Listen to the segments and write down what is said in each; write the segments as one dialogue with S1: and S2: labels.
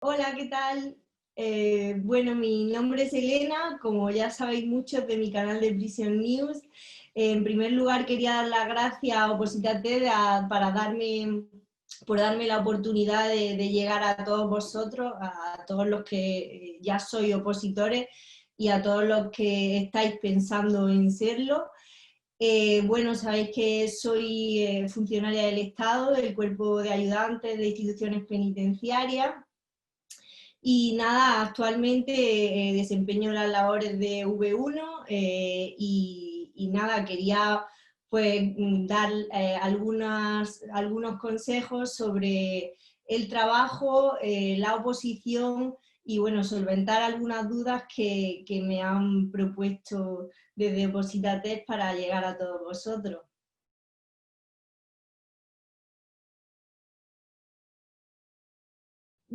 S1: Hola, ¿qué tal? Bueno, mi nombre es Elena, como ya sabéis muchos de mi canal de Prison News. En primer lugar, quería dar las gracias a Opositate por darme la oportunidad de llegar a todos vosotros, a todos los que ya sois opositores y a todos los que estáis pensando en serlo. Bueno, sabéis que soy funcionaria del Estado, del Cuerpo de Ayudantes de Instituciones Penitenciarias. Y nada, actualmente desempeño las labores de V1 y nada, quería pues dar algunos consejos sobre el trabajo, la oposición y bueno, solventar algunas dudas que me han propuesto desde Opositates para llegar a todos vosotros.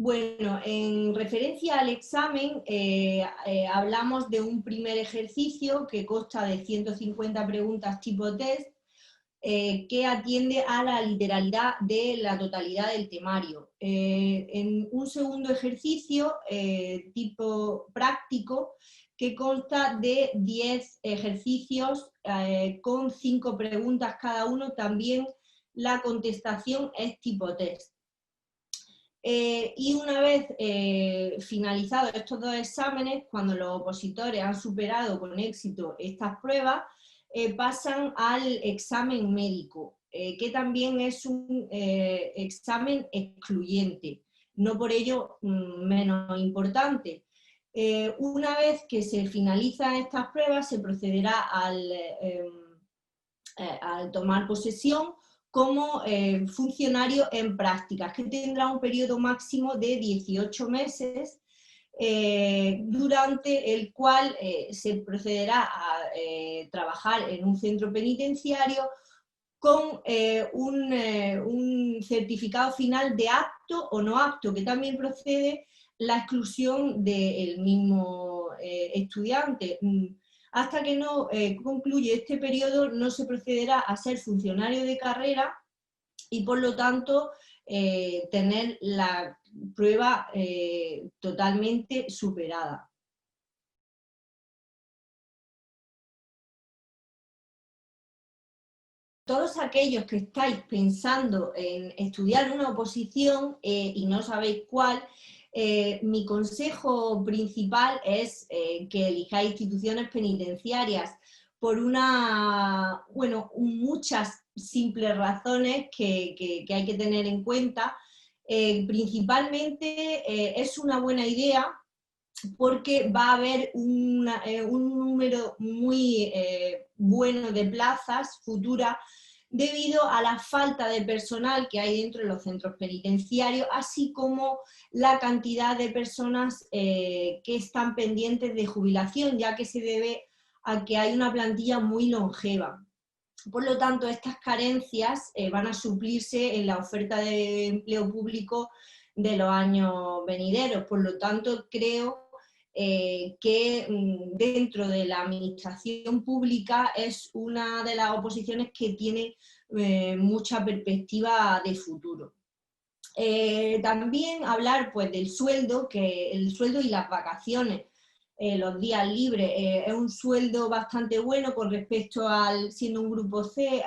S1: Bueno, en referencia al examen, hablamos de un primer ejercicio que consta de 150 preguntas tipo test, que atiende a la literalidad de la totalidad del temario. En un segundo ejercicio, tipo práctico, que consta de 10 ejercicios con 5 preguntas cada uno, también la contestación es tipo test. Y una vez finalizados estos dos exámenes, cuando los opositores han superado con éxito estas pruebas, pasan al examen médico, que también es un examen excluyente, no por ello menos importante. Una vez que se finalizan estas pruebas, se procederá al tomar posesión como funcionario en prácticas, que tendrá un periodo máximo de 18 meses, durante el cual se procederá a trabajar en un centro penitenciario con un certificado final de apto o no apto, que también procede la exclusión del mismo estudiante. Hasta que no concluye este periodo, no se procederá a ser funcionario de carrera y por lo tanto tener la prueba totalmente superada. Todos aquellos que estáis pensando en estudiar una oposición y no sabéis cuál, mi consejo principal es que elijáis instituciones penitenciarias por muchas simples razones que hay que tener en cuenta. Principalmente es una buena idea porque va a haber un número muy bueno de plazas futuras debido a la falta de personal que hay dentro de los centros penitenciarios, así como la cantidad de personas que están pendientes de jubilación, ya que se debe a que hay una plantilla muy longeva. Por lo tanto, estas carencias van a suplirse en la oferta de empleo público de los años venideros. Por lo tanto, creo que dentro de la administración pública es una de las oposiciones que tiene mucha perspectiva de futuro. También hablar pues, del sueldo, que el sueldo y las vacaciones, los días libres, es un sueldo bastante bueno con respecto al, siendo un grupo C,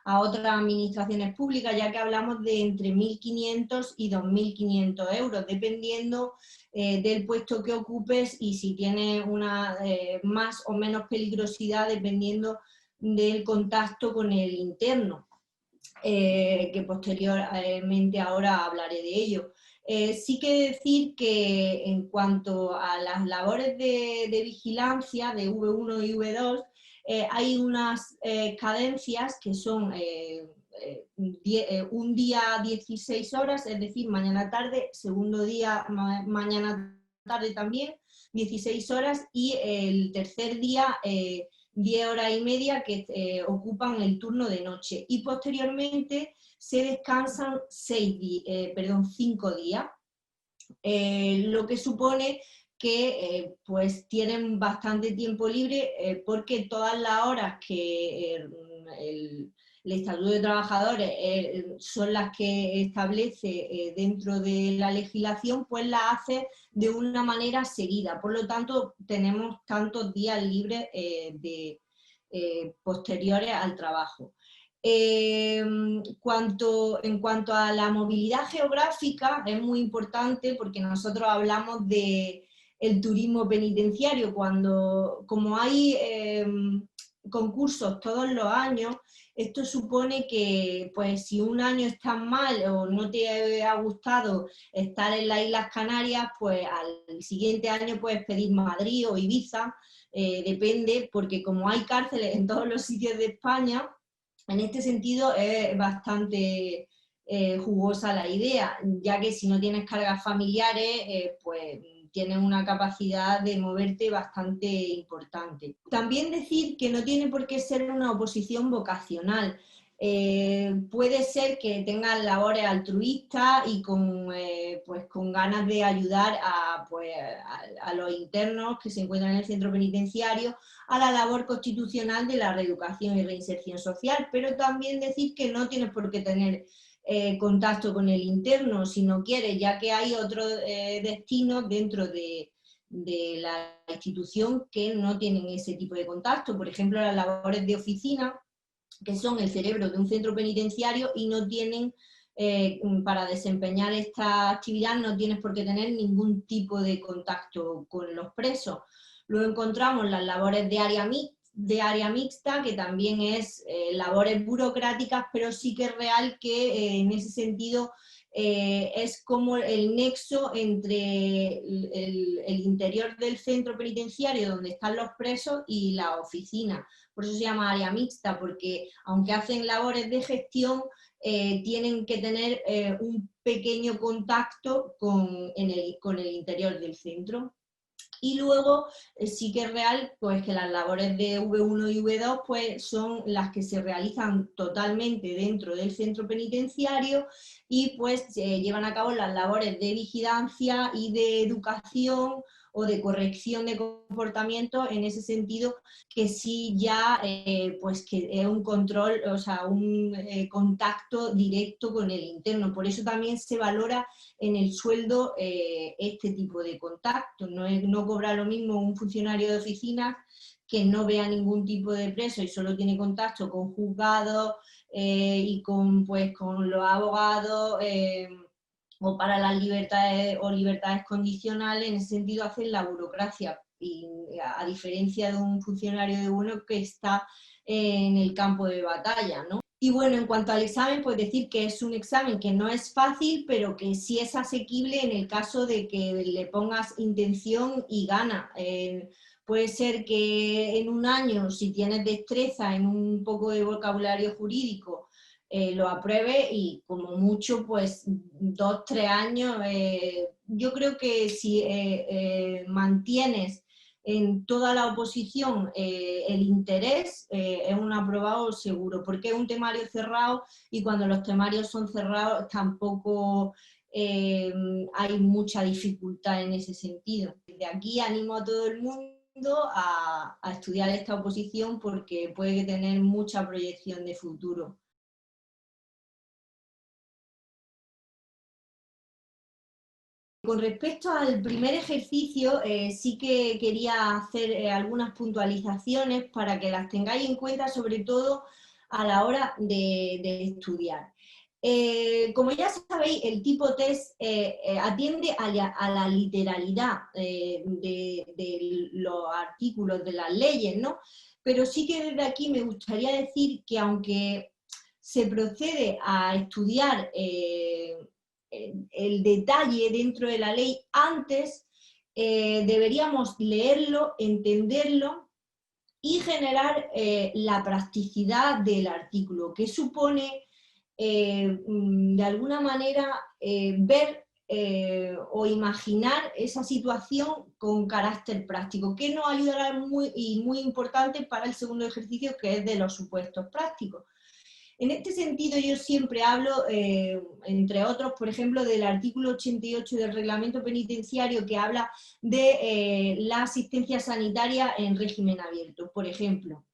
S1: a otras administraciones públicas, ya que hablamos de entre 1.500 y 2.500 euros, dependiendo del puesto que ocupes y si tienes una más o menos peligrosidad, dependiendo del contacto con el interno. Que posteriormente ahora hablaré de ello. Sí que decir que en cuanto a las labores de vigilancia de V1 y V2, hay unas cadencias que son un día 16 horas, es decir, mañana tarde, segundo día mañana tarde también, 16 horas, y el tercer día 10 horas y media que ocupan el turno de noche, y posteriormente se descansan 5 días, lo que supone que pues tienen bastante tiempo libre porque todas las horas que el Estatuto de Trabajadores son las que establece dentro de la legislación, pues la hace de una manera seguida. Por lo tanto, tenemos tantos días libres posteriores al trabajo. En cuanto a la movilidad geográfica, es muy importante porque nosotros hablamos de el turismo penitenciario, como hay concursos todos los años, esto supone que pues, si un año estás mal o no te ha gustado estar en las Islas Canarias, pues al siguiente año puedes pedir Madrid o Ibiza, depende, porque como hay cárceles en todos los sitios de España, en este sentido es bastante jugosa la idea, ya que si no tienes cargas familiares, pues tienes una capacidad de moverte bastante importante. También decir que no tiene por qué ser una oposición vocacional. Puede ser que tengas labores altruistas y pues con ganas de ayudar a los internos que se encuentran en el centro penitenciario a la labor constitucional de la reeducación y reinserción social, pero también decir que no tienes por qué tener contacto con el interno si no quieres, ya que hay otros destinos dentro de la institución que no tienen ese tipo de contacto. Por ejemplo, las labores de oficina, que son el cerebro de un centro penitenciario y no tienen, para desempeñar esta actividad, no tienes por qué tener ningún tipo de contacto con los presos. Luego encontramos las labores de área mixta, que también es labores burocráticas, pero sí que es real que en ese sentido es como el nexo entre el interior del centro penitenciario donde están los presos y la oficina. Por eso se llama área mixta, porque aunque hacen labores de gestión, tienen que tener un pequeño contacto con el interior del centro. Y luego sí que es real pues, que las labores de V1 y V2 pues, son las que se realizan totalmente dentro del centro penitenciario y pues llevan a cabo las labores de vigilancia y de educación o de corrección de comportamiento, en ese sentido que sí ya pues que es un control, o sea, un contacto directo con el interno. Por eso también se valora en el sueldo este tipo de contacto. No cobra lo mismo un funcionario de oficina que no vea ningún tipo de preso y solo tiene contacto con juzgados y pues, con los abogados o para las libertades o libertades condicionales. En ese sentido hacen la burocracia, y a diferencia de un funcionario de uno que está en el campo de batalla, ¿no? Y bueno, en cuanto al examen, pues decir que es un examen que no es fácil, pero que sí es asequible en el caso de que le pongas intención y gana. Puede ser que en un año, si tienes destreza en un poco de vocabulario jurídico, lo apruebe y como mucho, pues 2, 3 años. Yo creo que si mantienes en toda la oposición el interés, es un aprobado seguro, porque es un temario cerrado y cuando los temarios son cerrados tampoco hay mucha dificultad en ese sentido. Desde aquí animo a todo el mundo a estudiar esta oposición porque puede tener mucha proyección de futuro. Con respecto al primer ejercicio, sí que quería hacer algunas puntualizaciones para que las tengáis en cuenta, sobre todo a la hora de estudiar. Como ya sabéis, el tipo test atiende a la literalidad de los artículos de las leyes, ¿no? Pero sí que desde aquí me gustaría decir que aunque se procede a estudiar el detalle dentro de la ley antes, deberíamos leerlo, entenderlo y generar la practicidad del artículo, que supone de alguna manera ver o imaginar esa situación con carácter práctico, que nos ayudará muy importante para el segundo ejercicio, que es de los supuestos prácticos. En este sentido, yo siempre hablo, entre otros, por ejemplo, del artículo 88 del Reglamento Penitenciario, que habla de la asistencia sanitaria en régimen abierto. Por ejemplo,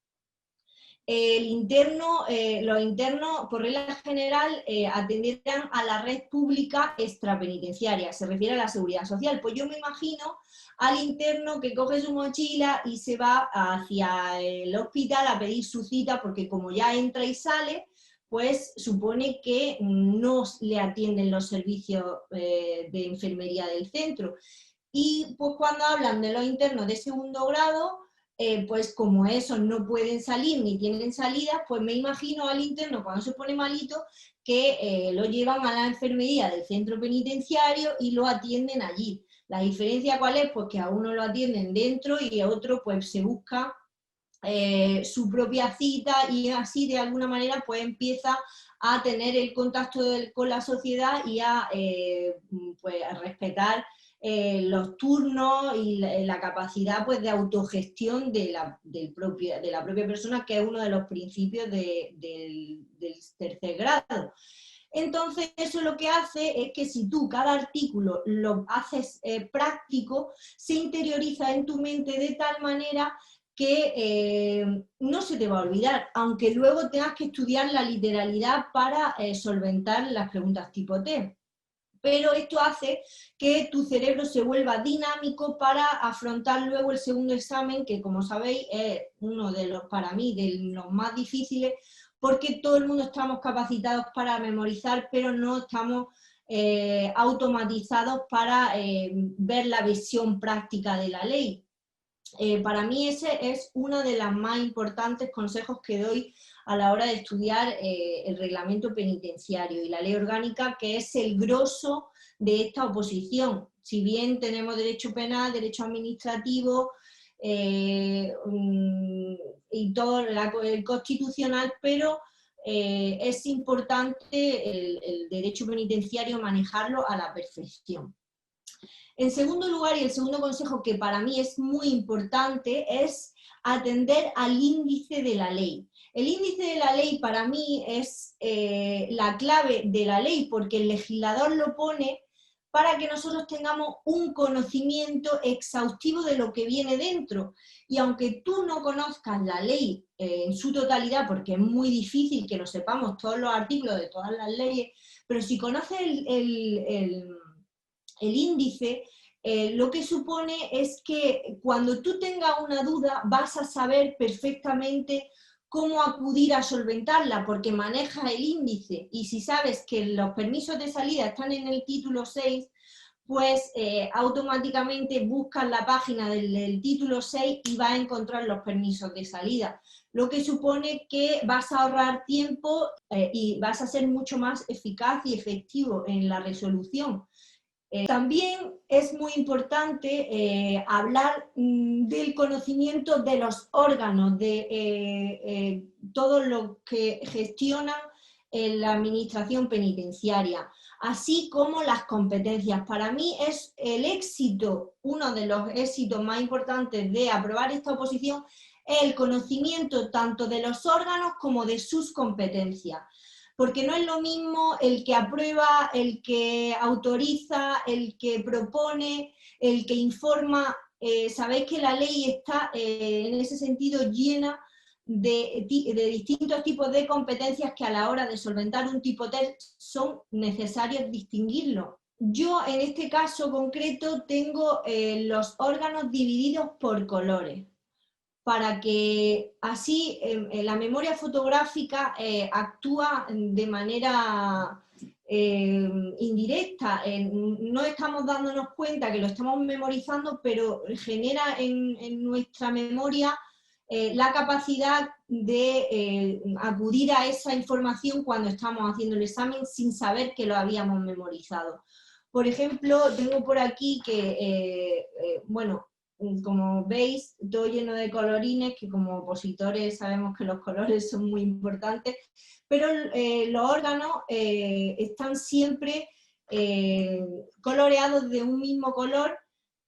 S1: los internos, por regla general, atenderán a la red pública extrapenitenciaria, se refiere a la seguridad social. Pues yo me imagino al interno que coge su mochila y se va hacia el hospital a pedir su cita, porque como ya entra y sale, pues supone que no le atienden los servicios de enfermería del centro. Y pues cuando hablan de los internos de segundo grado, pues como esos no pueden salir ni tienen salidas, pues me imagino al interno cuando se pone malito que lo llevan a la enfermería del centro penitenciario y lo atienden allí. La diferencia ¿cuál es? Pues que a uno lo atienden dentro y a otro pues se busca su propia cita y así de alguna manera pues empieza a tener el contacto con la sociedad y pues, a respetar los turnos y la capacidad pues, de autogestión de la propia persona, que es uno de los principios del tercer grado. Entonces, eso lo que hace es que si tú cada artículo lo haces práctico, se interioriza en tu mente de tal manera que no se te va a olvidar, aunque luego tengas que estudiar la literalidad para solventar las preguntas tipo T. Pero esto hace que tu cerebro se vuelva dinámico para afrontar luego el segundo examen, que como sabéis es uno de los, para mí, de los más difíciles, porque todo el mundo estamos capacitados para memorizar, pero no estamos automatizados para ver la visión práctica de la ley. Para mí ese es uno de los más importantes consejos que doy a la hora de estudiar el reglamento penitenciario y la ley orgánica, que es el grosso de esta oposición. Si bien tenemos derecho penal, derecho administrativo y todo el constitucional, pero es importante el derecho penitenciario manejarlo a la perfección. En segundo lugar, y el segundo consejo que para mí es muy importante, es atender al índice de la ley. El índice de la ley para mí es la clave de la ley, porque el legislador lo pone para que nosotros tengamos un conocimiento exhaustivo de lo que viene dentro. Y aunque tú no conozcas la ley en su totalidad, porque es muy difícil que lo sepamos todos los artículos de todas las leyes, pero si conoces el índice, lo que supone es que cuando tú tengas una duda vas a saber perfectamente cómo acudir a solventarla, porque manejas el índice, y si sabes que los permisos de salida están en el título 6, pues automáticamente buscas la página del título 6 y vas a encontrar los permisos de salida, lo que supone que vas a ahorrar tiempo y vas a ser mucho más eficaz y efectivo en la resolución. También es muy importante hablar del conocimiento de los órganos, de todo lo que gestiona la administración penitenciaria, así como las competencias. Para mí es el éxito, uno de los éxitos más importantes de aprobar esta oposición, es el conocimiento tanto de los órganos como de sus competencias. Porque no es lo mismo el que aprueba, el que autoriza, el que propone, el que informa. Sabéis que la ley está en ese sentido llena de distintos tipos de competencias que a la hora de solventar un tipo test son necesarios distinguirlos. Yo en este caso concreto tengo los órganos divididos por colores, para que así la memoria fotográfica actúa de manera indirecta. No estamos dándonos cuenta que lo estamos memorizando, pero genera en nuestra memoria la capacidad de acudir a esa información cuando estamos haciendo el examen sin saber que lo habíamos memorizado. Por ejemplo, tengo por aquí que, bueno, como veis, todo lleno de colorines, que como opositores sabemos que los colores son muy importantes, pero los órganos están siempre coloreados de un mismo color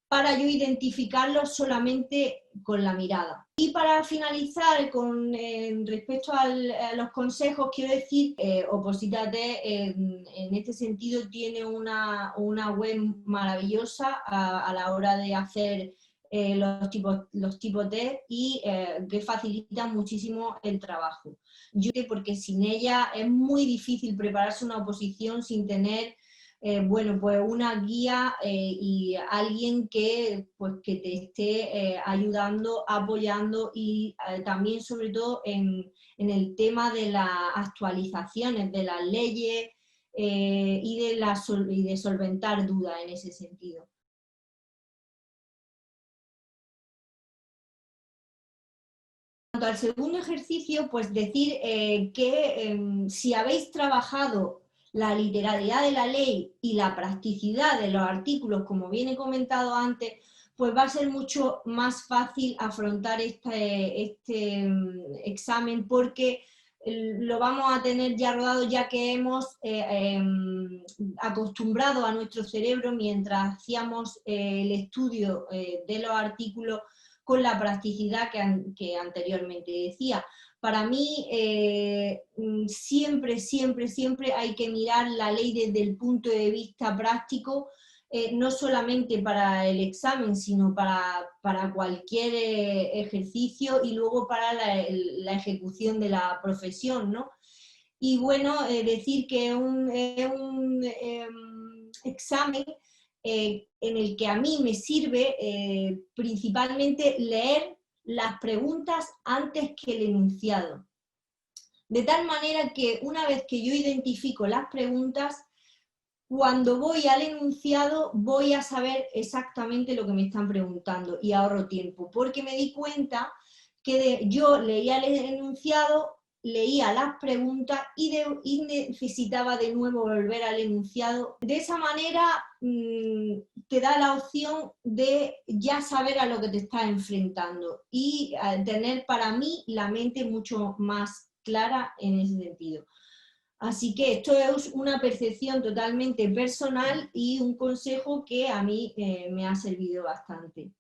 S1: para yo identificarlos solamente con la mirada. Y para finalizar, con respecto a los consejos, quiero decir, Oposítate en este sentido tiene una web maravillosa a la hora de hacer los tipos test y que facilitan muchísimo el trabajo. Porque sin ella es muy difícil prepararse una oposición sin tener bueno, pues una guía y alguien que te esté ayudando, apoyando y también sobre todo en el tema de las actualizaciones de las leyes y de solventar dudas en ese sentido. En cuanto al segundo ejercicio, pues decir que si habéis trabajado la literalidad de la ley y la practicidad de los artículos, como bien he comentado antes, pues va a ser mucho más fácil afrontar este examen porque lo vamos a tener ya rodado, ya que hemos acostumbrado a nuestro cerebro mientras hacíamos el estudio de los artículos con la practicidad que anteriormente decía. Para mí siempre, siempre, siempre hay que mirar la ley desde el punto de vista práctico, no solamente para el examen, sino para cualquier ejercicio y luego para la ejecución de la profesión, ¿no? Y bueno, decir que es un examen en el que a mí me sirve principalmente leer las preguntas antes que el enunciado. De tal manera que una vez que yo identifico las preguntas, cuando voy al enunciado voy a saber exactamente lo que me están preguntando y ahorro tiempo, porque me di cuenta que yo leía el enunciado, leía las preguntas y necesitaba de nuevo volver al enunciado. De esa manera te da la opción de ya saber a lo que te estás enfrentando y tener para mí la mente mucho más clara en ese sentido. Así que esto es una percepción totalmente personal y un consejo que a mí me ha servido bastante.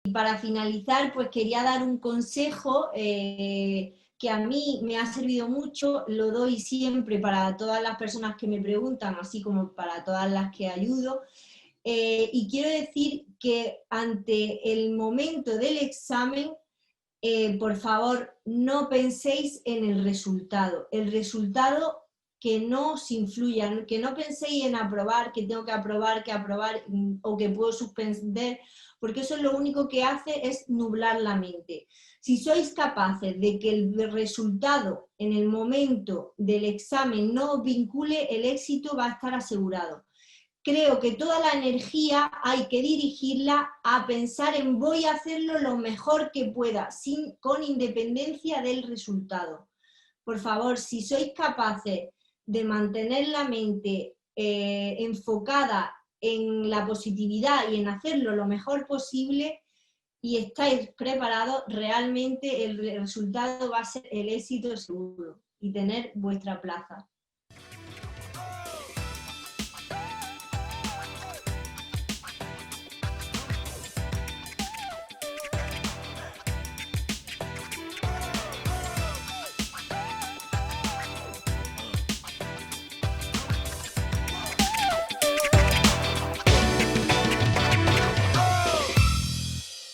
S1: Y para finalizar, pues quería dar un consejo que a mí me ha servido mucho, lo doy siempre para todas las personas que me preguntan, así como para todas las que ayudo. Y quiero decir que ante el momento del examen, por favor, no penséis en el resultado. El resultado que no os influya, que no penséis en aprobar, que tengo que aprobar o que puedo suspender, porque eso lo único que hace es nublar la mente. Si sois capaces de que el resultado en el momento del examen no os vincule, el éxito va a estar asegurado. Creo que toda la energía hay que dirigirla a pensar en voy a hacerlo lo mejor que pueda, con independencia del resultado. Por favor, si sois capaces de mantener la mente enfocada en la positividad y en hacerlo lo mejor posible y estáis preparados, realmente el resultado va a ser el éxito seguro y tener vuestra plaza.